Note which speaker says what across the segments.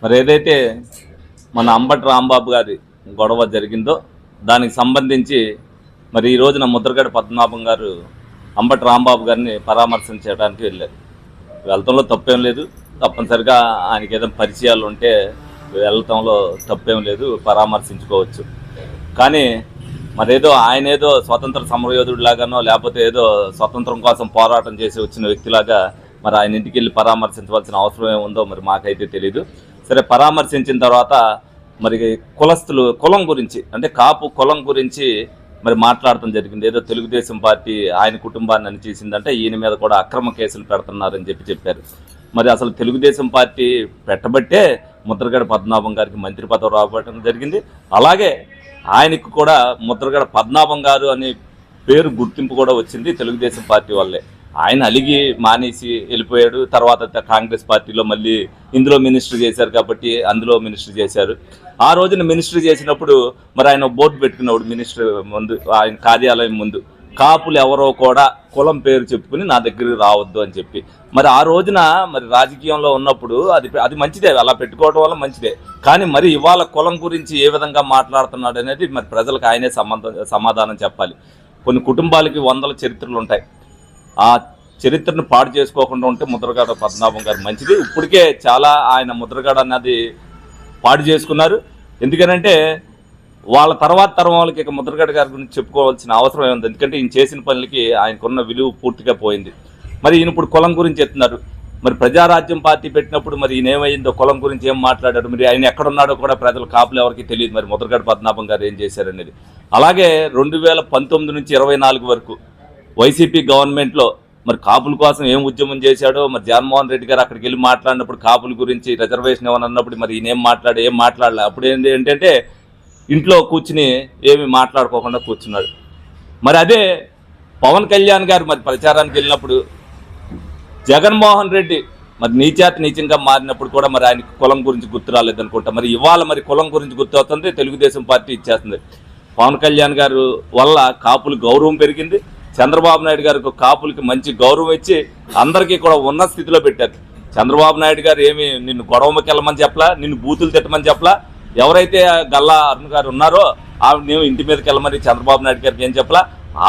Speaker 1: మరి ఏదైతే మన అంబటి రాంబాబు గారి గొడవ జరిగిందో దానికి సంబంధించి మరి ఈ రోజున ముద్రగడ పద్మనాభం గారు అంబటి రాంబాబు గారిని పరామర్శించడానికి వెళ్ళారు. వెళ్తంలో తప్పేం లేదు, తప్పనిసరిగా ఆయనకి ఏదైనా పరిచయాలు ఉంటే వెళ్ళటంలో తప్పేం లేదు, పరామర్శించుకోవచ్చు. కానీ మరేదో ఆయన ఏదో స్వతంత్ర సమరయోధుడిలాగానో లేకపోతే ఏదో స్వతంత్రం కోసం పోరాటం చేసి వచ్చిన వ్యక్తిలాగా మరి ఆయన ఇంటికి వెళ్ళి పరామర్శించవలసిన అవసరం ఏముందో మరి మాకైతే తెలీదు. సరే, పరామర్శించిన తర్వాత మరి కులస్తులు కులం గురించి అంటే కాపు కులం గురించి మరి మాట్లాడటం జరిగింది. ఏదో తెలుగుదేశం పార్టీ ఆయన కుటుంబాన్ని అణిచేసిందంటే ఈయన మీద కూడా అక్రమ కేసులు పెడుతున్నారని చెప్పారు. మరి అసలు తెలుగుదేశం పార్టీ పెట్టబట్టే ముద్రగడ పద్మనాభం గారికి మంత్రి పదవి రావడం జరిగింది. అలాగే ఆయనకు కూడా ముద్రగడ పద్మనాభం గారు అనే పేరు గుర్తింపు కూడా వచ్చింది తెలుగుదేశం పార్టీ వల్లే. ఆయన అలిగి మానేసి వెళ్ళిపోయాడు. తర్వాత కాంగ్రెస్ పార్టీలో మళ్ళీ ఇందులో మినిస్టర్ చేశారు కాబట్టి అందులో మినిస్టర్ చేశారు. ఆ రోజున మినిస్టర్ చేసినప్పుడు మరి ఆయన బోర్డు పెట్టుకున్నాడు మినిస్టర్ ముందు, ఆయన కార్యాలయం ముందు, కాపులు ఎవరో కూడా కులం పేరు చెప్పుకుని నా దగ్గరికి రావద్దు అని చెప్పి. మరి ఆ రోజున మరి రాజకీయంలో ఉన్నప్పుడు అది మంచిదే, అలా పెట్టుకోవడం వల్ల మంచిదే. కానీ మరి ఇవాళ కులం గురించి ఏ విధంగా మాట్లాడుతున్నాడు అనేది మరి ప్రజలకు ఆయనే సమాధానం చెప్పాలి. కొన్ని కుటుంబాలకి వందల చరిత్రలు ఉంటాయి. ఆ చరిత్రను పాడు చేసుకోకుండా ఉంటే ముద్రగడ పద్మనాభం గారు మంచిది. ఇప్పటికే చాలా ఆయన ముద్రగడ అన్నది పాడు చేసుకున్నారు. ఎందుకనంటే వాళ్ళ తర్వాత తరం వాళ్ళకి ఇక ముద్రగడ గారి గురించి చెప్పుకోవాల్సిన అవసరం ఏముంది. ఎందుకంటే ఈయన చేసిన పనులకి ఆయనకున్న విలువ పూర్తిగా పోయింది. మరి ఈయన ఇప్పుడు కులం గురించి ఎత్తున్నారు. మరి ప్రజారాజ్యం పార్టీ పెట్టినప్పుడు మరి ఈయన ఏమైందో, కులం గురించి ఏం మాట్లాడారు, మరి ఆయన ఎక్కడున్నాడో కూడా ప్రజలు కాపులు ఎవరికి తెలియదు. మరి ముద్రగడ పద్మనాభం గారు ఏం చేశారనేది. అలాగే 2019 నుంచి 24 వరకు వైసీపీ గవర్నమెంట్లో మరి కాపుల కోసం ఏం ఉద్యమం చేశాడో, మరి జగన్మోహన్ రెడ్డి గారు అక్కడికి వెళ్ళి మాట్లాడినప్పుడు కాపుల గురించి రిజర్వేషన్ ఏమని అన్నప్పుడు మరి ఈయన ఏం మాట్లాడలే. అప్పుడు ఏంటంటే ఇంట్లో కూర్చుని ఏమి మాట్లాడుకోకుండా కూర్చున్నాడు. మరి అదే పవన్ కళ్యాణ్ గారు మరి ప్రచారానికి వెళ్ళినప్పుడు జగన్మోహన్ రెడ్డి మరి నీచంగా మారినప్పుడు కూడా మరి ఆయనకి కులం గురించి గుర్తు రాలేదనుకుంటా. మరి ఇవాళ మరి కులం గురించి గుర్తు అవుతుంది, తెలుగుదేశం పార్టీ ఇచ్చేస్తుంది. పవన్ కళ్యాణ్ గారు వల్ల కాపులు గౌరవం పెరిగింది. చంద్రబాబు నాయుడు గారికి కాపులకి మంచి గౌరవం ఇచ్చి అందరికీ కూడా ఉన్న స్థితిలో పెట్టారు. చంద్రబాబు నాయుడు గారు ఏమి నిన్ను గొడవకి వెళ్ళమని చెప్పలా, నిన్ను బూతులు తిట్టమని చెప్పలా. ఎవరైతే గల్లా అరుణ్ గారు ఉన్నారో ఆవిడ నేను ఇంటి మీదకి వెళ్ళమని చంద్రబాబు నాయుడు గారికి ఏం చెప్పలా.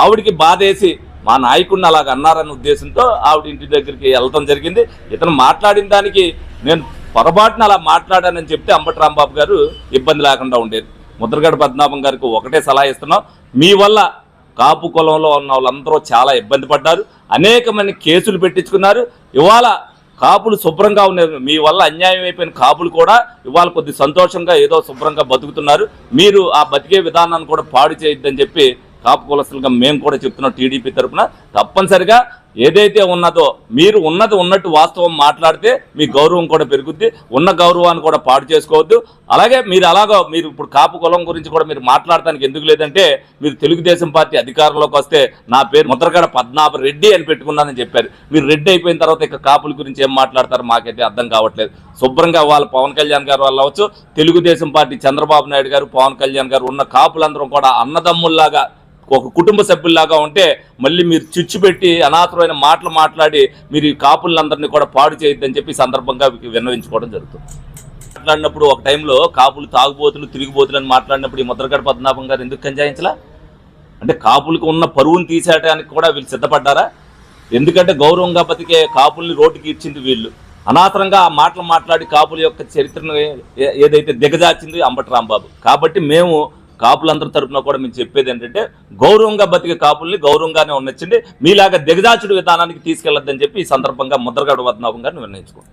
Speaker 1: ఆవిడికి బాధేసి మా నాయకుడిని అలాగ అన్నారన్న ఉద్దేశంతో ఆవిడ ఇంటి దగ్గరికి వెళ్ళటం జరిగింది. ఇతను మాట్లాడిన దానికి నేను పొరపాటున అలా మాట్లాడానని చెప్తే అంబటి రాంబాబు గారు ఇబ్బంది లేకుండా ఉండేది. ముద్రగడ పద్మనాభం గారికి ఒకటే సలహా ఇస్తున్నాం, మీ వల్ల కాపు కులంలో ఉన్న వాళ్ళందరూ చాలా ఇబ్బంది పడ్డారు, అనేకమంది కేసులు పెట్టించుకున్నారు. ఇవాళ కాపులు శుభ్రంగా ఉన్నారు. మీ వల్ల అన్యాయం అయిపోయిన కాపులు కూడా ఇవాళ కొద్ది సంతోషంగా ఏదో శుభ్రంగా బతుకుతున్నారు. మీరు ఆ బతికే విధానాన్ని కూడా పాడు చేయొద్దని చెప్పి కాపు కులస్తులుగా మేము కూడా చెప్తున్నాం. టీడీపీ తరఫున తప్పనిసరిగా ఏదైతే ఉన్నదో మీరు ఉన్నట్టు వాస్తవం మాట్లాడితే మీ గౌరవం కూడా పెరుగుద్ది. ఉన్న గౌరవాన్ని కూడా పాడు చేసుకోవద్దు. అలాగే మీరు ఇప్పుడు కాపు కులం గురించి కూడా మీరు మాట్లాడటానికి ఎందుకు లేదంటే, మీరు తెలుగుదేశం పార్టీ అధికారంలోకి వస్తే నా పేరు ముద్రగడ పద్మనాభ రెడ్డి అని పెట్టుకున్నానని చెప్పారు. మీరు రెడ్డి అయిపోయిన తర్వాత ఇక కాపుల గురించి ఏం మాట్లాడతారు మాకైతే అర్థం కావట్లేదు. శుభ్రంగా వాళ్ళ పవన్ కళ్యాణ్ గారు వాళ్ళు అవ్వచ్చు, తెలుగుదేశం పార్టీ చంద్రబాబు నాయుడు గారు, పవన్ కళ్యాణ్ గారు ఉన్న కాపులందరం కూడా అన్నదమ్ముల్లాగా ఒక కుటుంబ సభ్యుల్లాగా ఉంటే మళ్ళీ మీరు చిచ్చు పెట్టి అనవసరమైన మాటలు మాట్లాడి మీరు ఈ కాపులందరినీ కూడా పాడు చేయొద్దని చెప్పి సందర్భంగా విన్నవించుకోవడం జరుగుతుంది. మాట్లాడినప్పుడు ఒక టైంలో కాపులు తాగుబోతులు తిరిగిపోతులు అని మాట్లాడినప్పుడు ఈ ముద్రగడ పద్మనాభం గారు ఎందుకు కంజాయించలా? అంటే కాపులకు ఉన్న పరువును తీసేయడానికి కూడా వీళ్ళు సిద్ధపడ్డారా? ఎందుకంటే గౌరవంగా బతికే కాపుల్ని రోడ్డుకి ఇచ్చింది వీళ్ళు. అనాథరంగా ఆ మాటలు మాట్లాడి కాపుల యొక్క చరిత్రను ఏదైతే దిగజార్చింది అంబటి రాంబాబు. కాబట్టి మేము కాపులందరి తరఫున కూడా మేము చెప్పేది ఏంటంటే, గౌరవంగా బతికే కాపుల్ని గౌరవంగానే ఉండొచ్చండి, మీలాగా దిగజార్చుడు విధానానికి తీసుకెళ్లొద్దని చెప్పి ఈ సందర్భంగా ముద్రగడ పద్మనాభం గారిని నిర్ణయించుకోండి.